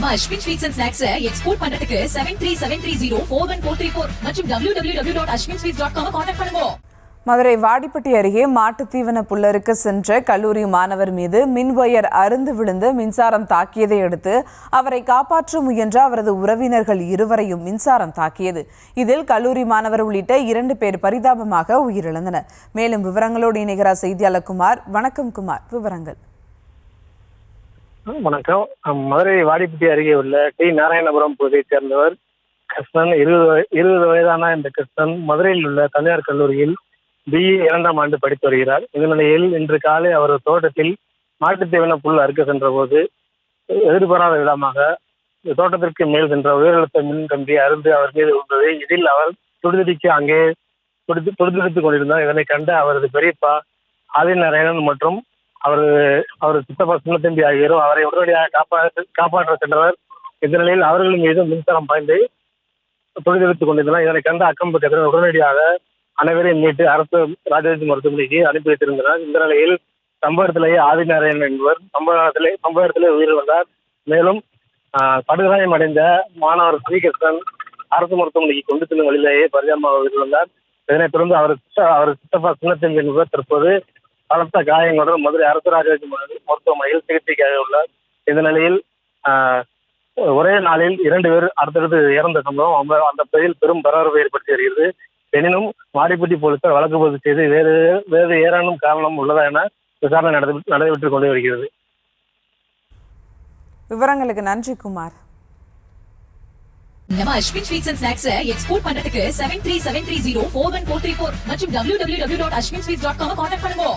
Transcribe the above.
நம்ம Ashwin sweets and snacks export பண்றதுக்கு 7373041434 மற்றும் www.ashwinsweets.com கான்டாக்ட் பண்ணுங்க. மதுரை வாடிப்பட்டி அருகே மாட்டுத் தீவன புல்லறுக்க சென்ற கல்லூரி மாணவர் மீது மின்வயர் அறுந்து விழுந்து மின்சாரம் தாக்கியதை அடுத்து அவரை காப்பாற்ற முயன்ற அவரது உறவினர்கள் இருவரையும் மின்சாரம் தாக்கியது. இதில் கல்லூரி மாணவர் உள்ளிட்ட 2 பேர் பரிதாபமாக உயிரிழந்தனர். மேலும் விவரங்களோடு இணைகிறார் செய்தியாளர் குமார். வணக்கம் குமார், விவரங்கள். வணக்கம். மதுரை வாடிப்பட்டி அருகே உள்ள டி நாராயணபுரம் பகுதியைச் சேர்ந்தவர் கிருஷ்ணன். 20 வயதான இந்த கிருஷ்ணன் மதுரையில் உள்ள தனியார் கல்லூரியில் BE 2ஆம் ஆண்டு படித்து வருகிறார். இந்த நிலையில் இன்று காலை அவரது தோட்டத்தில் மாட்டுத் தீவன புல் அறுக்க சென்ற போது எதிர்பாராத விதமாக தோட்டத்திற்கு மேல் சென்ற உயரழுத்த மின் கம்பி அருந்து அவர் மீது விழுந்தது. இதில் அவர் துடிதுடிக்கு அங்கே துடிதுடித்துக் கொண்டிருந்தார். இதனை கண்ட அவரது பெரியப்பா ஆதிநாராயணன் மற்றும் அவரது சித்தப்பா சின்னத்தம்பி ஆகியோரும் அவரை உடனடியாக காப்பாற்ற சென்றனர். இந்த நிலையில் அவர்கள் மீது மின்சாரம் பாய்ந்து துடிதுடித்துக் கொண்டிருந்தனர். இதனை கண்ட அக்கம் பக்கத்தினர் உடனடியாக அனைவரையும் மீட்டு அரசு ராஜாஜி மருத்துவமனைக்கு அனுப்பி வைத்திருந்தனர். இந்த நிலையில் சம்பவத்திலேயே ஆதிநாராயணன் என்பவர் சம்பவ இடத்திலே உயிரிழந்தார். மேலும் படுகாயம் அடைந்த மாணவர் ஸ்ரீகிருஷ்ணன் அரசு மருத்துவமனைக்கு கொண்டு செல்லும் வழியிலேயே பரிதாபமாக உயிரிழந்தார். இதனைத் தொடர்ந்து அவர் சித்தப்பா சின்னத்தம்பி என்பவர் தற்போது பலத்த காயங்களுடன் மதுரை அரசு ராஜாஜி மருத்துவமனையில் சிகிச்சைக்காக உள்ளார். இந்த நிலையில் ஒரே நாளில் 2 பேர் அடுத்தடுத்து இறந்த சம்பவம் அந்த பகுதியில் பெரும் பரபரப்பை ஏற்படுத்தி வருகிறது. எனினும் வாடிப்பட்டி போலீசார் வழக்கு பதிவு செய்து வேறு ஏதேனும் காரணம் உள்ளதா என விசாரணை நடைபெற்றுக் கொண்டு வருகிறது. விவரங்களுக்கு நன்றி குமார். நம்ம Ashwin sweets and snacks export பண்றதுக்கு 7373041434 மற்றும் www.ashwinsweets.com கான்டாக்ட் பண்ணுங்க.